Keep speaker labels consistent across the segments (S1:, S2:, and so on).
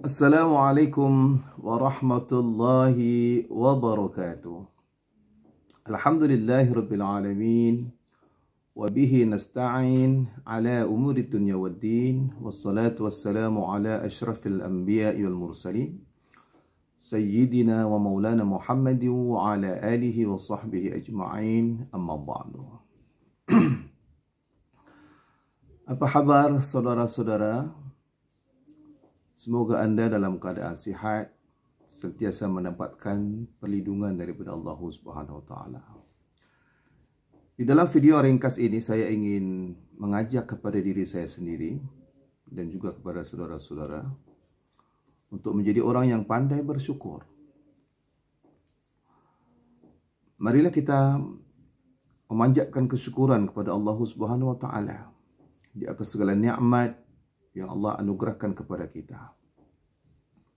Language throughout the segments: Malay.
S1: Assalamualaikum warahmatullahi wabarakatuh. Alhamdulillahi rabbil alamin. Wabihi nasta'in ala umuri dunya waddin. Wassalatu wassalamu ala ashrafil anbiya'i wal mursalin. Sayyidina wa maulana Muhammadin wa ala alihi wa sahbihi ajma'in. Amma ba'du. Apa khabar saudara-saudara? Semoga anda dalam keadaan sihat, sentiasa mendapatkan perlindungan daripada Allah Subhanahu Wa Taala. Di dalam video ringkas ini saya ingin mengajak kepada diri saya sendiri dan juga kepada saudara-saudara untuk menjadi orang yang pandai bersyukur. Marilah kita memanjatkan kesyukuran kepada Allah Subhanahu Wa Taala di atas segala nikmat yang Allah anugerahkan kepada kita.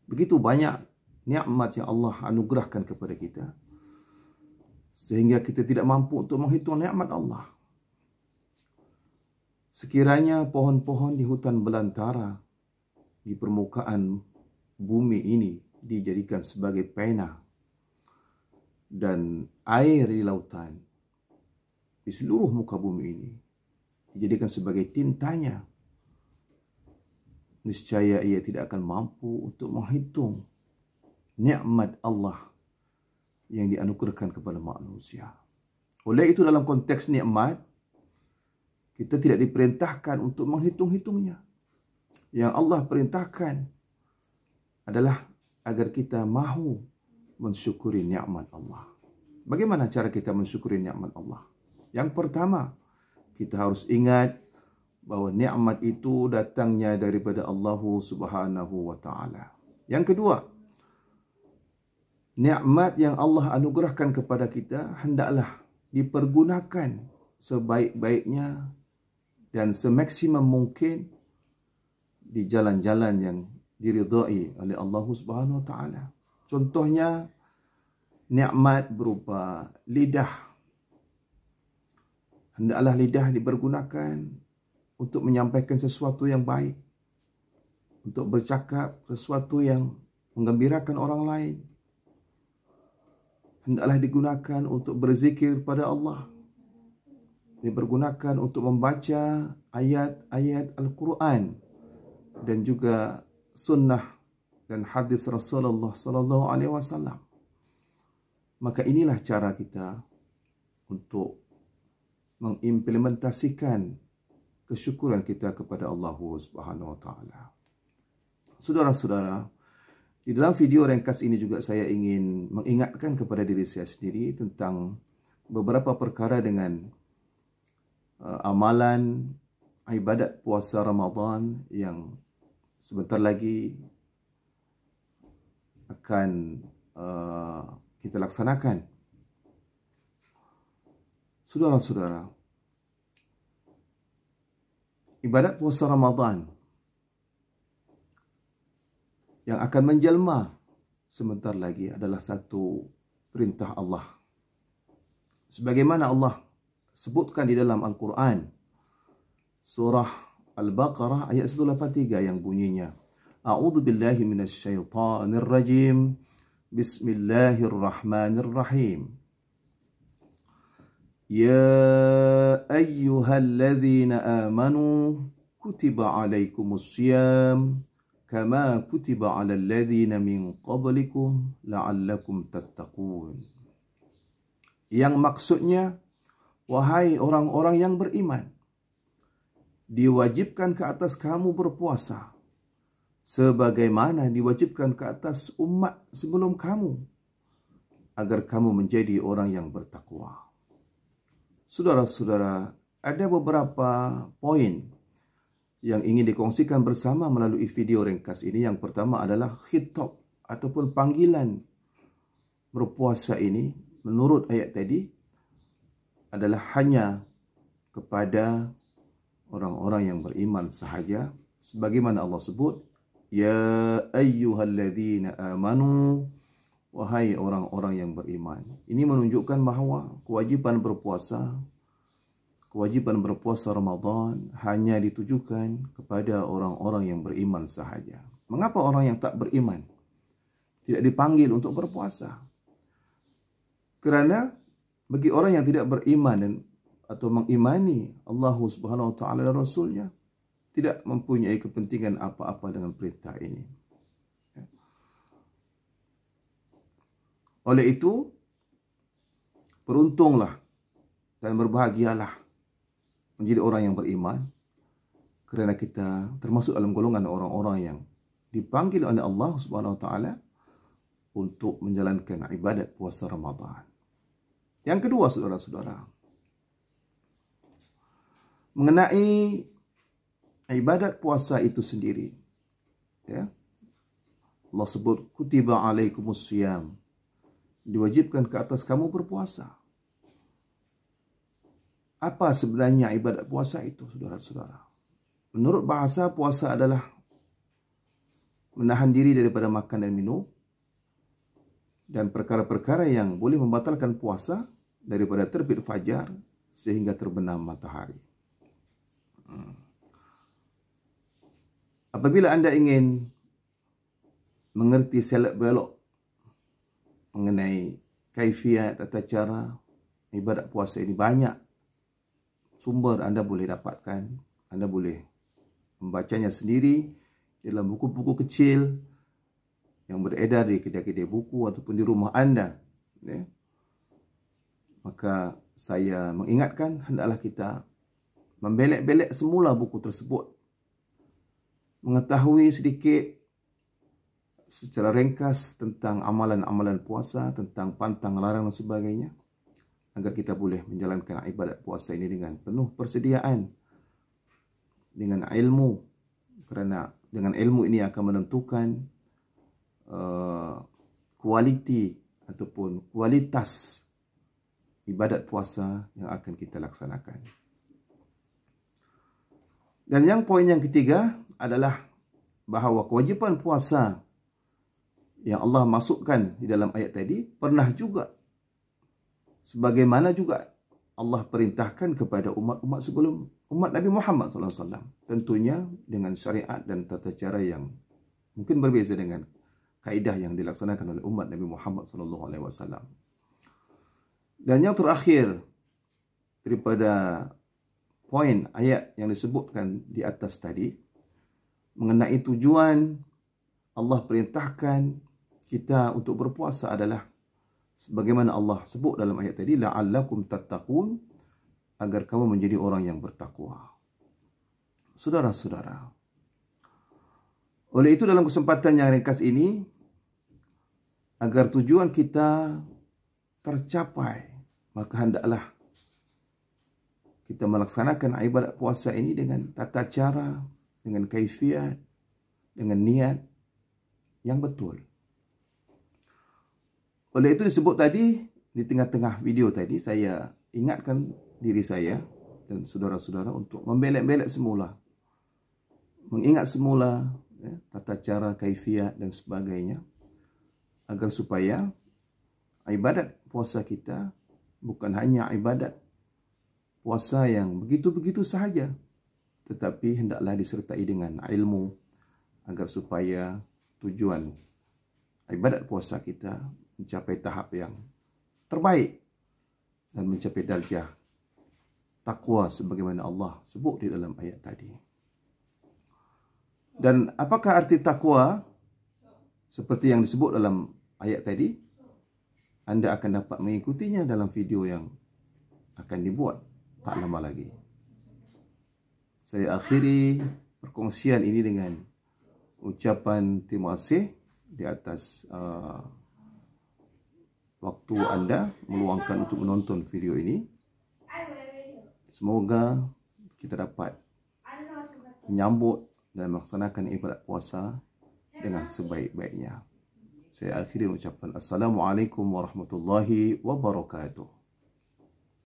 S1: Begitu banyak nikmat yang Allah anugerahkan kepada kita, sehingga kita tidak mampu untuk menghitung nikmat Allah. Sekiranya pohon-pohon di hutan belantara di permukaan bumi ini dijadikan sebagai pena, dan air di lautan di seluruh muka bumi ini dijadikan sebagai tintanya, niscaya ia tidak akan mampu untuk menghitung nikmat Allah yang dianugerahkan kepada manusia. Oleh itu dalam konteks nikmat, kita tidak diperintahkan untuk menghitung-hitungnya. Yang Allah perintahkan adalah agar kita mahu mensyukuri nikmat Allah. Bagaimana cara kita mensyukuri nikmat Allah? Yang pertama, kita harus ingat bahawa nikmat itu datangnya daripada Allah Subhanahu Wa Taala. Yang kedua, nikmat yang Allah anugerahkan kepada kita hendaklah dipergunakan sebaik-baiknya dan semaksimum mungkin di jalan-jalan yang diridai oleh Allah Subhanahu Wa Taala. Contohnya, nikmat berupa lidah. Hendaklah lidah dipergunakan untuk menyampaikan sesuatu yang baik, untuk bercakap sesuatu yang menggembirakan orang lain. Hendaklah digunakan untuk berzikir pada Allah, dipergunakan untuk membaca ayat-ayat Al-Quran dan juga sunnah dan hadis Rasulullah SAW. Maka inilah cara kita untuk mengimplementasikan kesyukuran kita kepada Allah Subhanahu Wa Taala. Saudara-saudara, di dalam video ringkas ini juga saya ingin mengingatkan kepada diri saya sendiri tentang beberapa perkara dengan amalan ibadat puasa Ramadan yang sebentar lagi akan kita laksanakan. Saudara-saudara, ibadat puasa Ramadan yang akan menjelma sebentar lagi adalah satu perintah Allah. Sebagaimana Allah sebutkan di dalam Al-Quran, surah Al-Baqarah ayat 183 yang bunyinya, A'udzu billahi minasyaitonir rajim. Bismillahirrahmanirrahim. Ya ayyuhalladzina amanu kutiba alaikumus syiyam kama kutiba alal ladzina min qablikum la'allakum tattaqun. Yang maksudnya, wahai orang-orang yang beriman, diwajibkan ke atas kamu berpuasa sebagaimana diwajibkan ke atas umat sebelum kamu, agar kamu menjadi orang yang bertakwa. Saudara-saudara, ada beberapa poin yang ingin dikongsikan bersama melalui video ringkas ini. Yang pertama adalah khitab ataupun panggilan berpuasa ini menurut ayat tadi adalah hanya kepada orang-orang yang beriman sahaja. Sebagaimana Allah sebut, Ya ayyuhalladzina amanu, wahai orang-orang yang beriman. Ini menunjukkan bahawa kewajiban berpuasa kewajiban berpuasa Ramadan hanya ditujukan kepada orang-orang yang beriman sahaja. Mengapa orang yang tak beriman tidak dipanggil untuk berpuasa? Kerana bagi orang yang tidak beriman atau mengimani Allah Subhanahu Wa Taala dan Rasulnya, tidak mempunyai kepentingan apa-apa dengan perintah ini. Oleh itu, beruntunglah dan berbahagialah menjadi orang yang beriman, kerana kita termasuk dalam golongan orang-orang yang dipanggil oleh Allah Subhanahu Wa Taala untuk menjalankan ibadat puasa Ramadan. Yang kedua, saudara-saudara, mengenai ibadat puasa itu sendiri, ya, Allah sebut kutiba alaikumusiyam, diwajibkan ke atas kamu berpuasa. Apa sebenarnya ibadat puasa itu, saudara-saudara? Menurut bahasa, puasa adalah menahan diri daripada makan dan minum dan perkara-perkara yang boleh membatalkan puasa daripada terbit fajar sehingga terbenam matahari. Apabila anda ingin mengerti selok-belok mengenai kaifiat, tata cara ibadat puasa ini, banyak sumber anda boleh dapatkan. Anda boleh membacanya sendiri dalam buku-buku kecil yang beredar di kedai-kedai buku ataupun di rumah anda, ya. Maka saya mengingatkan, hendaklah kita membelek-belek semula buku tersebut, mengetahui sedikit secara ringkas tentang amalan-amalan puasa, tentang pantang larang dan sebagainya, agar kita boleh menjalankan ibadat puasa ini dengan penuh persediaan, dengan ilmu, kerana dengan ilmu ini akan menentukan kualiti ataupun kualitas ibadat puasa yang akan kita laksanakan. Dan yang poin yang ketiga adalah bahawa kewajipan puasa yang Allah masukkan di dalam ayat tadi pernah juga, sebagaimana juga Allah perintahkan kepada umat-umat sebelum umat Nabi Muhammad SAW. Tentunya dengan syariat dan tata cara yang mungkin berbeza dengan kaedah yang dilaksanakan oleh umat Nabi Muhammad SAW. Dan yang terakhir daripada poin ayat yang disebutkan di atas tadi, mengenai tujuan Allah perintahkan kita untuk berpuasa adalah sebagaimana Allah sebut dalam ayat tadi, la'allakum tattaqun, agar kamu menjadi orang yang bertakwa. Saudara-saudara, oleh itu dalam kesempatan yang ringkas ini, agar tujuan kita tercapai, maka hendaklah kita melaksanakan ibadat puasa ini dengan tata cara, dengan kaifiat, dengan niat yang betul. Oleh itu disebut tadi, di tengah-tengah video tadi, saya ingatkan diri saya dan saudara-saudara untuk membelek-belek semula, mengingat semula, ya, tata cara, kaifiat dan sebagainya, agar supaya ibadat puasa kita bukan hanya ibadat puasa yang begitu-begitu sahaja, tetapi hendaklah disertai dengan ilmu, agar supaya tujuan ibadat puasa kita mencapai tahap yang terbaik dan mencapai darjah takwa sebagaimana Allah sebut di dalam ayat tadi. Dan apakah arti takwa seperti yang disebut dalam ayat tadi? Anda akan dapat mengikutinya dalam video yang akan dibuat tak lama lagi. Saya akhiri perkongsian ini dengan ucapan terima kasih di atas waktu anda meluangkan untuk menonton video ini. Semoga kita dapat menyambut dan melaksanakan ibadat puasa dengan sebaik-baiknya. Saya akhiri ucapan Assalamualaikum warahmatullahi wabarakatuh.